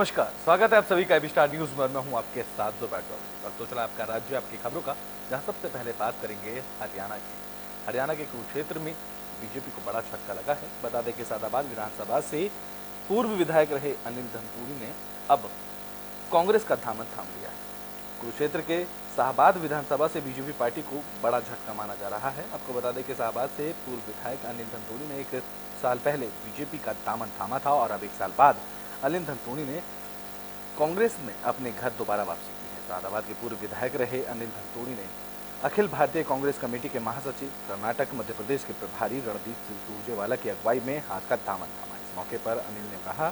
नमस्कार, स्वागत है आप सभी का एबी स्टार न्यूज में। मैं हूं आपके साथ दोपहर और तो चला आपका राज्य आपकी खबरों का, जहां सबसे पहले बात करेंगे हरियाणा की। हरियाणा के कुरुक्षेत्र में बीजेपी को बड़ा झटका लगा है। बता दें कि सादाबाद विधानसभा से पूर्व विधायक रहे अनिल धनतूरी ने अब कांग्रेस का दामन थाम लिया है। कुरुक्षेत्र के शाहबाद विधानसभा से बीजेपी पार्टी को बड़ा झटका माना जा रहा है। आपको बता दें कि शाहबाद से पूर्व विधायक अनिल धनतूरी ने 1 साल पहले बीजेपी का दामन थामा था और अब 1 साल बाद अनिल धनतूरी ने कांग्रेस में अपने घर दोबारा वापसी की है। सादाबाद के पूर्व विधायक रहे अनिल धनतूरी ने अखिल भारतीय कांग्रेस कमेटी के महासचिव, कर्नाटक मध्य प्रदेश के प्रभारी रणदीप सिंह सुरजेवाला की अगुवाई में हाथ का दामन थामा। इस मौके पर अनिल ने कहा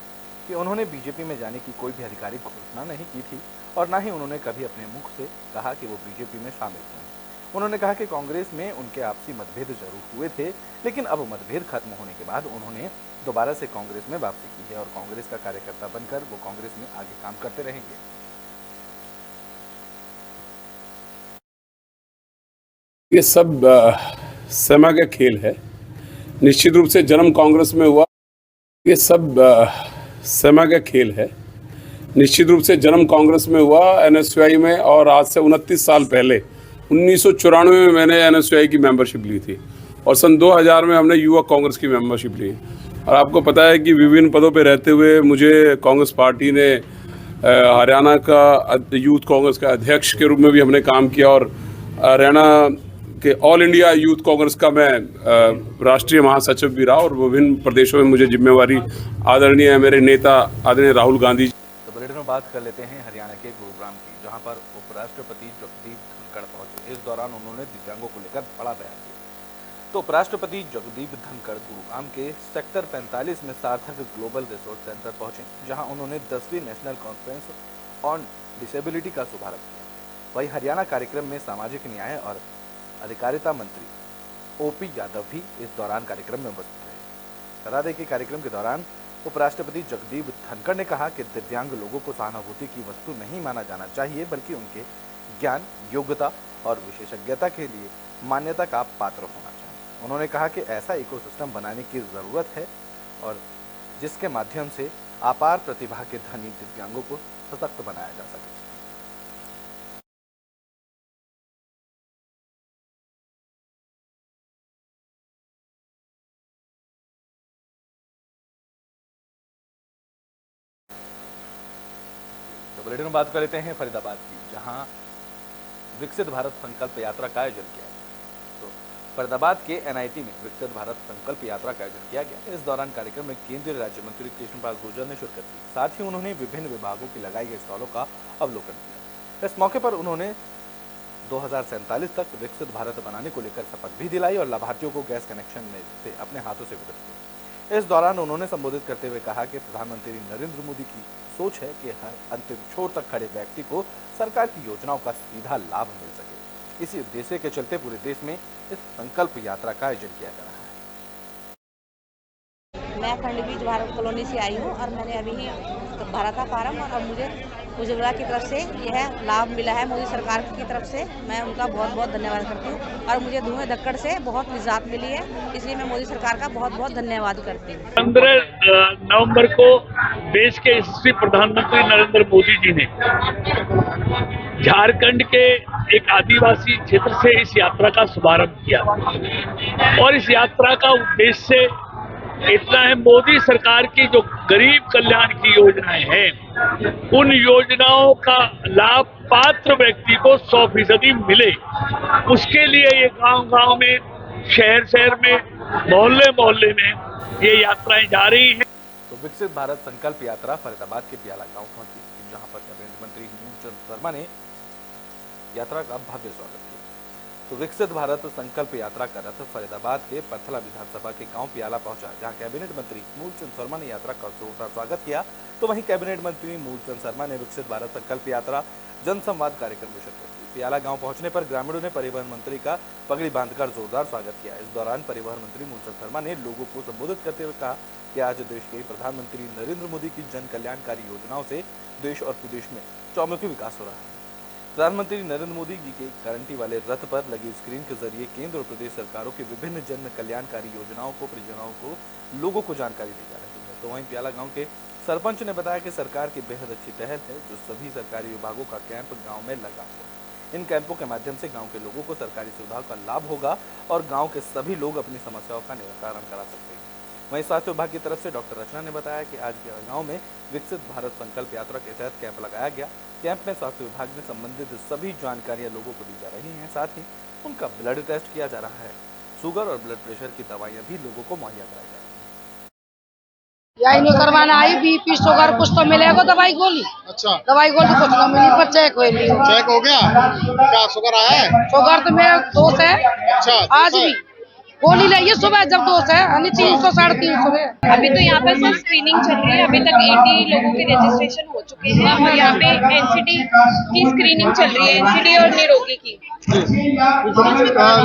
कि उन्होंने बीजेपी में जाने की कोई भी आधिकारिक घोषणा नहीं की थी और न ही उन्होंने कभी अपने मुख से कहा कि वो बीजेपी में शामिल हुए हैं। उन्होंने कहा कि कांग्रेस में उनके आपसी मतभेद जरूर हुए थे, लेकिन अब मतभेद खत्म होने के बाद उन्होंने दोबारा से कांग्रेस में वापसी की है और कांग्रेस का कार्यकर्ता बनकर वो कांग्रेस में आगे काम करते रहेंगे। ये सब समय का खेल है। निश्चित रूप से जन्म कांग्रेस में हुआ। ये सब समय का खेल है। निश्चित रूप से जन्म कांग्रेस में हुआ, एनएसयूआई में, और आज से 29 साल पहले 1994 में मैंने एनएसयूआई की मेंबरशिप ली थी और सन 2000 में हमने युवा कांग्रेस की मेंबरशिप ली। और आपको पता है कि विभिन्न पदों पे रहते हुए मुझे कांग्रेस पार्टी ने हरियाणा का यूथ कांग्रेस का अध्यक्ष के रूप में भी हमने काम किया और हरियाणा कि ऑल इंडिया यूथ कांग्रेस का मैं राष्ट्रीय महासचिव भी रहा और विभिन्न प्रदेशों में मुझे जिम्मेवारी आदरणीय मेरे नेता आदरणीय राहुल गांधी। तो बुलेटिन में बात कर लेते हैं हरियाणा के गुरुग्राम की, जहां पर उपराष्ट्रपति जगदीप धनखड़ पहुंचे। इस दौरान उन्होंने दिव्यांगों को लेकर बड़ा बयान दिया। तो उपराष्ट्रपति जगदीप धनखड़ गुरुग्राम के सेक्टर 45 में सार्थक ग्लोबल रिसोर्स सेंटर पहुंचे, जहां उन्होंने 10वीं नेशनल कॉन्फ्रेंस ऑन डिसेबिलिटी का शुभारंभ किया। वहीं हरियाणा कार्यक्रम में सामाजिक न्याय और अधिकारिता मंत्री ओपी यादव भी इस दौरान कार्यक्रम में उपस्थित रहे। बता दें कि कार्यक्रम के दौरान उपराष्ट्रपति जगदीप धनखड़ ने कहा कि दिव्यांग लोगों को सहानुभूति की वस्तु नहीं माना जाना चाहिए, बल्कि उनके ज्ञान, योग्यता और विशेषज्ञता के लिए मान्यता का पात्र होना चाहिए। उन्होंने कहा कि ऐसा इकोसिस्टम बनाने की जरूरत है और जिसके माध्यम से अपार प्रतिभा के धनी दिव्यांगों को सशक्त बनाया जा सके। तो बुलेटिन में बात कर लेते हैं फरीदाबाद की, जहां विकसित भारत संकल्प यात्रा का आयोजन किया गया। तो फरीदाबाद के एनआईटी में विकसित भारत संकल्प यात्रा का आयोजन किया गया। इस दौरान कार्यक्रम में केंद्रीय राज्य मंत्री कृष्णपाल गुर्जर ने शिरकत की। साथ ही उन्होंने विभिन्न विभागों की लगाई गई स्टॉलों का अवलोकन किया। इस मौके पर उन्होंने 2047 तक विकसित भारत बनाने को लेकर शपथ भी दिलाई और लाभार्थियों को गैस कनेक्शन में से अपने हाथों से वितरित किया। इस दौरान उन्होंने संबोधित करते हुए कहा कि प्रधानमंत्री नरेंद्र मोदी की सोच है कि हर अंतिम छोर तक खड़े व्यक्ति को सरकार की योजनाओं का सीधा लाभ मिल सके। इसी उद्देश्य के चलते पूरे देश में इस संकल्प यात्रा का आयोजन किया जा रहा है। मैं खंडबीज भारत कॉलोनी से आई हूँ और मैंने अभी भरा था फार्म और अब मुझे उज्ज्वला की तरफ से यह लाभ मिला है। मोदी सरकार की तरफ से मैं उनका बहुत बहुत धन्यवाद करती हूँ और मुझे धुएं धक्कड़ से बहुत निजात मिली है, इसलिए मैं मोदी सरकार का बहुत बहुत धन्यवाद करती हूँ। 15 नवंबर को देश के यशस्वी प्रधानमंत्री नरेंद्र मोदी जी ने झारखंड के एक आदिवासी क्षेत्र से इस यात्रा का शुभारंभ किया और इस यात्रा का उद्देश्य इतना है, मोदी सरकार की जो गरीब कल्याण की योजनाएं हैं उन योजनाओं का लाभ पात्र व्यक्ति को 100% मिले, उसके लिए ये गांव-गांव में, शहर-शहर में, मोहल्ले-मोहल्ले में ये यात्राएं जा रही हैं। तो विकसित भारत संकल्प यात्रा फरीदाबाद के प्याला गांव पहुंची, जहां पर कैबिनेट मंत्री मूलचंद शर्मा ने यात्रा का भव्य स्वागत किया। तो विकसित भारत संकल्प यात्रा का रथ फरीदाबाद के पथला विधानसभा के गांव पियाला पहुंचा, जहां कैबिनेट मंत्री मूलचंद शर्मा ने यात्रा का जोरदार स्वागत किया। तो वहीं कैबिनेट मंत्री मूलचंद शर्मा ने विकसित भारत संकल्प यात्रा जनसंवाद कार्यक्रम में शिरकत की। पियाला गांव पहुंचने पर ग्रामीणों ने परिवहन मंत्री का पगड़ी बांधकर जोरदार स्वागत किया। इस दौरान परिवहन मंत्री मूलचंद शर्मा ने लोगों को संबोधित करते हुए कहा कि आज देश के प्रधानमंत्री नरेंद्र मोदी की जन कल्याणकारी योजनाओं से देश और प्रदेश में चौमुखी विकास हो रहा है। प्रधानमंत्री नरेंद्र मोदी जी के गारंटी वाले रथ पर लगी स्क्रीन के जरिए केंद्र और प्रदेश सरकारों की विभिन्न जन कल्याणकारी योजनाओं को परियोजनाओं को लोगों को जानकारी दी जा रही है। तो वहीं प्याला गांव के सरपंच ने बताया कि सरकार की बेहद अच्छी पहल है जो सभी सरकारी विभागों का कैंप गांव में लगा हुआ है। इन कैंपों के माध्यम से गांव के लोगों को सरकारी सुविधाओं का लाभ होगा और गांव के सभी लोग अपनी समस्याओं का निराकरण करा सकते हैं। वहीं स्वास्थ्य विभाग की तरफ से डॉक्टर रचना ने बताया कि आज के गांव में विकसित भारत संकल्प यात्रा के तहत कैंप लगाया गया। कैंप में स्वास्थ्य विभाग ने संबंधित सभी जानकारियां लोगों को दी जा रही हैं, साथ ही उनका ब्लड टेस्ट किया जा रहा है। शुगर और ब्लड प्रेशर की दवाइयां भी लोगों को मुहैया कराई जा रही हैं। यही नहीं करवाना आई, बीपी शुगर कुछ तो मिलेगा दवाई गोली। अच्छा, दवाई गोली कुछ तो मिली पर चेक हो नहीं। चेक हो गया? क्या शुगर आया है? शुगर तो मेरा 2 है। अच्छा, आज भी गोली ली सुबह जब 2 है, 300 350 है। अभी तो यहाँ पर सिर्फ स्क्रीनिंग चल रही है। अभी तक 80 लोगों के रजिस्ट्रेशन हो चुके हैं और यहाँ पे एनसीडी की स्क्रीनिंग चल रही है, एनसीडी और निरोगी की।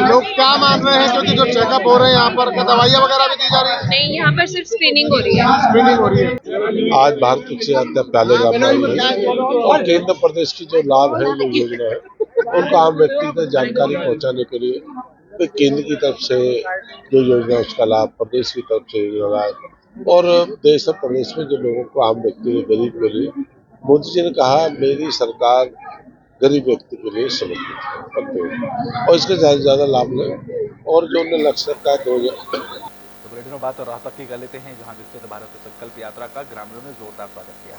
लोग क्या मान रहे हैं क्योंकि जो चेकअप हो रहे हैं यहाँ पर दवाइयाँ वगैरह भी दी जा रही है? नहीं, यहाँ पर सिर्फ स्क्रीनिंग हो रही है। स्क्रीनिंग हो रही है। आज भारत कृषि यात्रा पहले और केंद्र प्रदेश की जो लाभ है, जो योजना है, उनको आम व्यक्ति तक जानकारी पहुंचाने के लिए केंद्र की तरफ से जो योजना उसका लाभ, प्रदेश की तरफ से लाभ और देश और प्रदेश में जो लोगों को आम व्यक्ति गरीब के लिए मोदी जी ने कहा मेरी सरकार गरीब व्यक्ति के लिए समर्पित है और इसके ज्यादा लाभ लें और जो उन्हें लक्ष्य रखा है 2000। तो बुलेटिन बात और रोहतक की कर लेते हैं, जहां विकसित भारत संकल्प यात्रा का ग्रामीणों ने जोरदार स्वागत किया।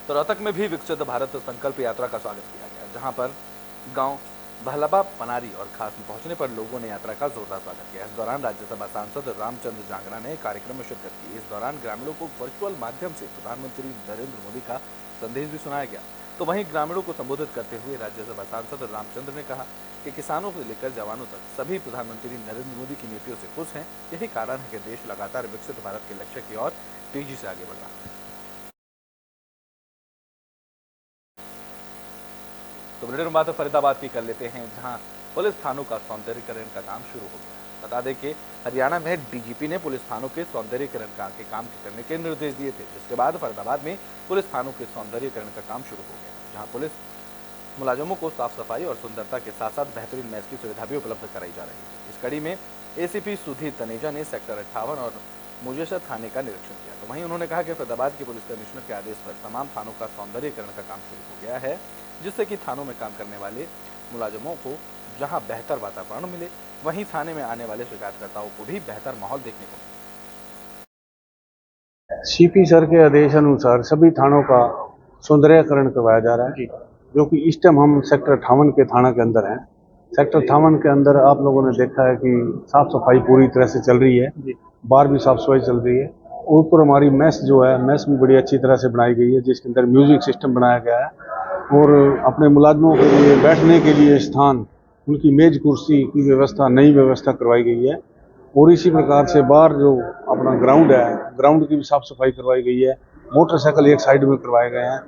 तो रोहतक में भी विकसित भारत संकल्प यात्रा का स्वागत किया गया, जहां पर गांव भहलबा पनारी और खास में पहुंचने पर लोगों ने यात्रा का जोरदार स्वागत किया। इस दौरान राज्यसभा सांसद रामचंद्र जांगड़ा ने कार्यक्रम में शिरकत की। इस दौरान ग्रामीणों को वर्चुअल माध्यम से प्रधानमंत्री नरेंद्र मोदी का संदेश भी सुनाया गया। तो वहीं ग्रामीणों को संबोधित करते हुए राज्यसभा सांसद रामचंद्र ने कहा कि किसानों से लेकर जवानों तक सभी प्रधानमंत्री नरेंद्र मोदी की नीतियों से खुश हैं। यही कारण है कि देश लगातार विकसित भारत के लक्ष्य की ओर तेजी से आगे बढ़ रहा है। तो बुलेटिन बात फरीदाबाद की कर लेते हैं, जहां पुलिस थानों का सौंदर्यीकरण का काम शुरू हो गया। बता दें कि हरियाणा में डीजीपी ने पुलिस थानों के सौंदर्यीकरण के काम करने के निर्देश दिए थे, जिसके बाद फरीदाबाद में पुलिस थानों के सौंदर्यीकरण का काम शुरू हो गया, जहां पुलिस मुलाजमों को साफ सफाई और सुंदरता के साथ साथ बेहतरीन मैच की सुविधा भी उपलब्ध कराई जा रही है। इस कड़ी में एसीपी सुधीर तनेजा ने सेक्टर 58 और मुजेसर थाने का निरीक्षण किया। तो वहीं उन्होंने कहा कि फरीदाबाद के पुलिस कमिश्नर के आदेश पर तमाम थानों का सौंदर्यीकरण का काम शुरू हो गया है, जिससे कि थानों में काम करने वाले मुलाजमों को जहां बेहतर वातावरण मिले, वहीं थाने में आने वाले शिकायतकर्ताओं को भी बेहतर माहौल देखने को मिले। सीपी सर के आदेश अनुसार सभी थानों का सौंदर्यीकरण करवाया जा रहा है, जो कि इस टाइम हम सेक्टर 58 के थाना के अंदर हैं। सेक्टर 58 के अंदर आप लोगों ने देखा है कि साफ सफाई पूरी तरह से चल रही है, बाहर भी साफ सफाई चल रही है। ऊपर हमारी मेस जो है, मेस भी बड़ी अच्छी तरह से बनाई गई है, जिसके अंदर म्यूजिक सिस्टम बनाया गया है और अपने मुलाजमों के लिए बैठने के लिए स्थान, उनकी मेज कुर्सी की व्यवस्था, नई व्यवस्था करवाई गई है। और इसी प्रकार से बाहर जो अपना ग्राउंड है, ग्राउंड की भी साफ सफाई करवाई गई है। मोटरसाइकिल एक साइड में करवाए गए हैं।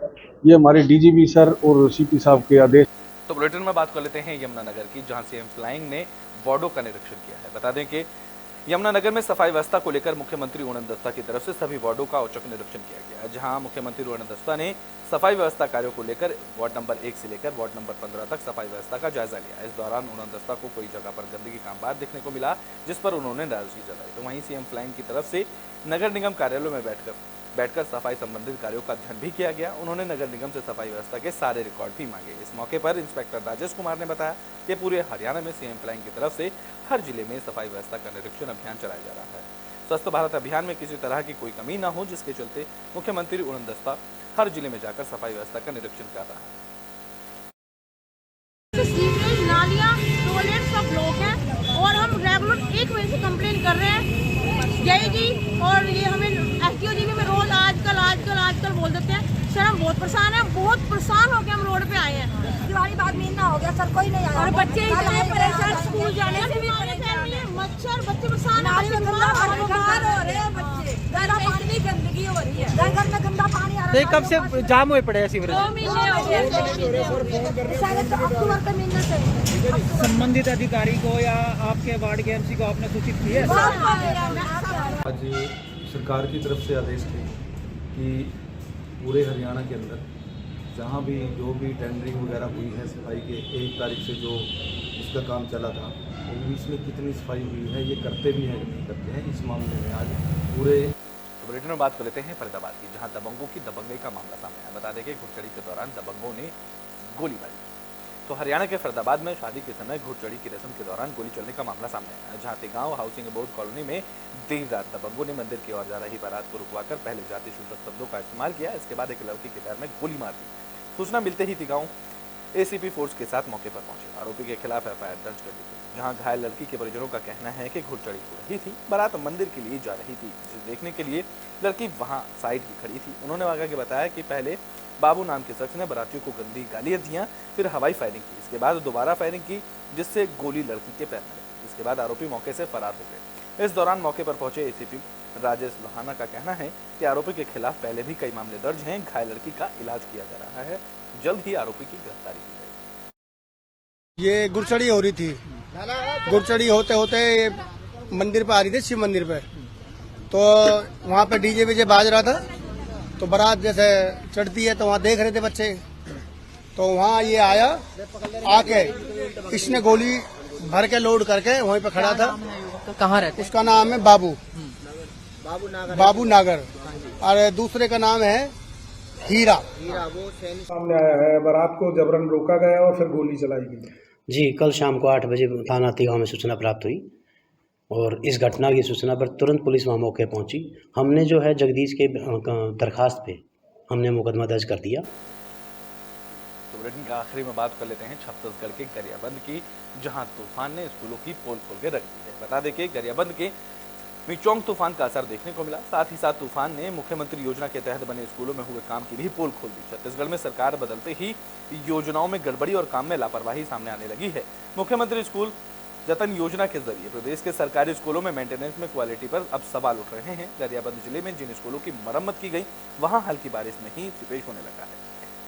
ये हमारे डीजीपी सर और सीपी साहब के आदेश। तो बुलेटिन में बात कर लेते हैं यमुनानगर की, जहां सीएम फ्लाइंग ने वार्डों का निरीक्षण किया है। बता दें कि यमुनानगर में सफाई व्यवस्था को लेकर मुख्यमंत्री उड़न दस्ता की तरफ से सभी वार्डों का औचक निरीक्षण किया गया, जहां मुख्यमंत्री उड़न दस्ता ने सफाई व्यवस्था कार्यों को लेकर वार्ड नंबर 1 से लेकर वार्ड नंबर 15 तक सफाई व्यवस्था का जायजा लिया। इस दौरान उड़न दस्ता को कोई जगह पर गंदगी का अंबार देखने को मिला, जिस पर उन्होंने नाराजगी जताई। तो वहीं सीएम फ्लाइंग की तरफ से नगर निगम कार्यालयों में बैठकर सफाई संबंधित कार्यों का अध्ययन भी किया गया। उन्होंने नगर निगम से सफाई व्यवस्था के सारे रिकॉर्ड भी मांगे। इस मौके पर इंस्पेक्टर राजेश कुमार ने बताया कि पूरे हरियाणा में सीएम फ्लाइंग की तरफ से हर जिले में सफाई व्यवस्था का निरीक्षण अभियान चलाया जा रहा है। स्वस्थ भारत अभियान में किसी तरह की कोई कमी न हो, जिसके चलते मुख्यमंत्री उड़न दस्ता हर जिले में जाकर सफाई व्यवस्था का निरीक्षण कर रहा है। सीवरेज, नालियां, टॉयलेट सब ब्लॉक हैं और हम रेगुलर 1 महीने से कंप्लेन कर रहे हैं जय जी, और ये हमें एसडीओ जी भी रोज आजकल बोल देते हैं। सर हम बहुत परेशान हैं, बहुत परेशान होकर हम रोड पे आए हैं। दिवाली बाद महीना हो गया सर, कोई नहीं आया और बच्चे इतने परेशान, स्कूल जाने से भी परेशान, मच्छर, बच्चे परेशान हैं, बीमार हो रहे हैं बच्चे, गंदा पानी, गंदगी हो रही है, घर में गंदा पानी आ रहा है। कब से जाम हुए पड़े हैं सीवरेज? 2 महीने हो गए, शायद अक्टूबर का महीना से। संबंधित अधिकारी को या आपके वार्ड के एमसी को आपने सूचित किया है? आज सरकार की तरफ से आदेश थे कि पूरे हरियाणा के अंदर जहाँ भी जो भी टेंडरिंग वगैरह हुई है सफाई के 1 तारीख से जो उसका काम चला था, तो इसमें कितनी सफाई हुई है, ये करते भी हैं कि नहीं करते हैं, इस मामले में आज पूरे बुलेटिन में बात कर लेते हैं फरीदाबाद की, जहां दबंगों की दबंगई का मामला सामने आया। बता दें कि घुड़चढ़ी के दौरान दबंगों ने गोली मारी। तो हरियाणा के फरीदाबाद में शादी के समय घुड़चढ़ी की रस्म के दौरान गोली चलने का मामला सामने आया, जहां तिगांव हाउसिंग बोर्ड कॉलोनी में देर रात दबंगों ने मंदिर की ओर जा रही बारात को रुकवाकर पहले जाति सूचक शब्दों का इस्तेमाल किया। इसके बाद एक लड़की के पैर में गोली मार दी। सूचना मिलते ही तिगांव एसीपी फोर्स के साथ मौके पर पहुंचे। आरोपी के खिलाफ एफआईआर दर्ज कर दी गई, जहां घायल लड़की के परिजनों का कहना है कि घुड़चढ़ी हो रही थी, बारात मंदिर के लिए जा रही थी, जिसे देखने के लिए लड़की वहां साइड की खड़ी थी। उन्होंने आगे बताया कि पहले बाबू नाम के शख्स ने बारातियों को गंदी गालियां दियां, फिर हवाई फायरिंग की, इसके बाद दोबारा फायरिंग की, जिससे गोली लड़की के पैर में लगी। इसके बाद आरोपी मौके से फरार हो गए। इस दौरान मौके पर पहुंचे एसीपी राजेश लोहाना का कहना है कि आरोपी के खिलाफ पहले भी कई मामले दर्ज हैं। घायल लड़की का इलाज किया जा रहा है, जल्द ही आरोपी की गिरफ्तारी की जाएगी। ये गुड़चड़ी हो रही थी, गुड़चड़ी होते होते मंदिर पे आ रही थी, शिव मंदिर पे। तो वहाँ पे डीजे वीजे बाज रहा था, तो बारात जैसे चढ़ती है तो वहाँ देख रहे थे बच्चे। तो वहाँ ये आया, आके इसने गोली भर के लोड करके वहीं पे खड़ा था। तो कहाँ रहते? उसका नाम है बाबू नागर, और दूसरे का नाम है हीरा। सामने आया है, बारात को जबरन रोका गया और फिर गोली चलाई गई। जी, कल शाम को 8 बजे थाना तिगांव में सूचना प्राप्त हुई और इस घटना की सूचना पर तुरंत पुलिस वहाँ मौके पहुंची। हमने जो है जगदीश के दरखास्त पे हमने मुकदमा दर्ज कर दिया। तो बुलेटिन के आखिरी में बात कर लेते हैं छत्तीसगढ़ के गरियाबंद की, जहां तूफान ने स्कूलों की पोल खोल के रख दी है। बता दें कि गरियाबंद के मिचोंग तूफान का असर देखने को मिला। साथ ही साथ तूफान ने मुख्यमंत्री योजना के तहत बने स्कूलों में हुए काम की भी पोल खोल दी। छत्तीसगढ़ में सरकार बदलते ही योजनाओं में गड़बड़ी और काम में लापरवाही सामने आने लगी है। मुख्यमंत्री स्कूल जतन योजना के जरिए प्रदेश के सरकारी स्कूलों में मेंटेनेंस में क्वालिटी पर अब सवाल उठ रहे हैं। गरियाबंद जिले में जिन स्कूलों की मरम्मत की गई, वहां हल्की बारिश में ही सीपेज होने लगा है।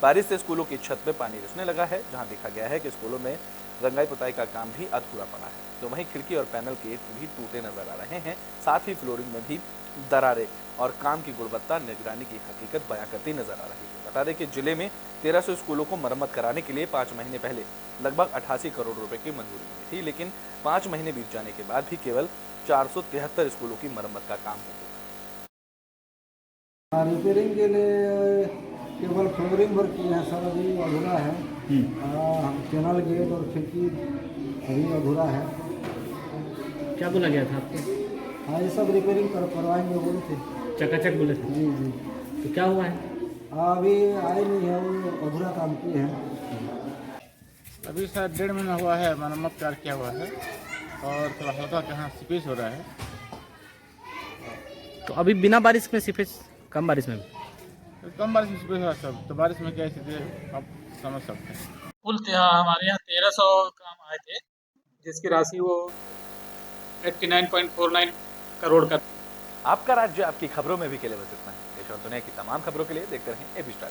बारिश से स्कूलों की छत में पानी रिसने लगा है, जहां देखा गया है कि स्कूलों में रंगाई पुताई का काम भी अधूरा पड़ा है। तो वहीं खिड़की और पैनल के भी टूटे नजर आ रहे हैं। साथ ही फ्लोरिंग में भी दरारें और काम की गुणवत्ता निगरानी की हकीकत बयां करती नजर आ रही है। बता दें कि जिले में 1300 स्कूलों को मरम्मत कराने के लिए 5 महीने पहले लगभग 88 करोड़ रुपए की मंजूरी मिली थी, लेकिन 5 महीने बीत जाने के बाद भी केवल 473 स्कूलों की मरम्मत का काम हो गया। रिपेयरिंग के लिए केवल फ्लोरिंग वर्क किए हैं, सब अभी अधूरा है। चैनल गेट और खिड़की अभी अधूरा है। क्या बोला गया था आपको? हाँ, ये सब रिपेयरिंग करवाएंगे बोले थे, चकाचक बोले थे। जी जी। तो क्या हुआ है? अभी आए नहीं है, वो अधूरा काम किए हैं। अभी शायद 1.5 महीना हुआ है, मरम्मत कार्य किया हुआ है और थोड़ा हल्का कहाँ सीपेज हो रहा है। तो अभी बिना बारिश में सीपेज, कम बारिश में भी? कम बारिश में सीपेज हो रहा है सब, तो बारिश में क्या स्थिति है आप समझ सकते हैं। कुल हमारे यहाँ 1300 काम आए थे, जिसकी राशि वो 89.49 करोड़ का। आपका राज्य आपकी खबरों में भी के लिए बस इतना है। देश और दुनिया की तमाम खबरों के लिए देखते रहें एबी स्टार।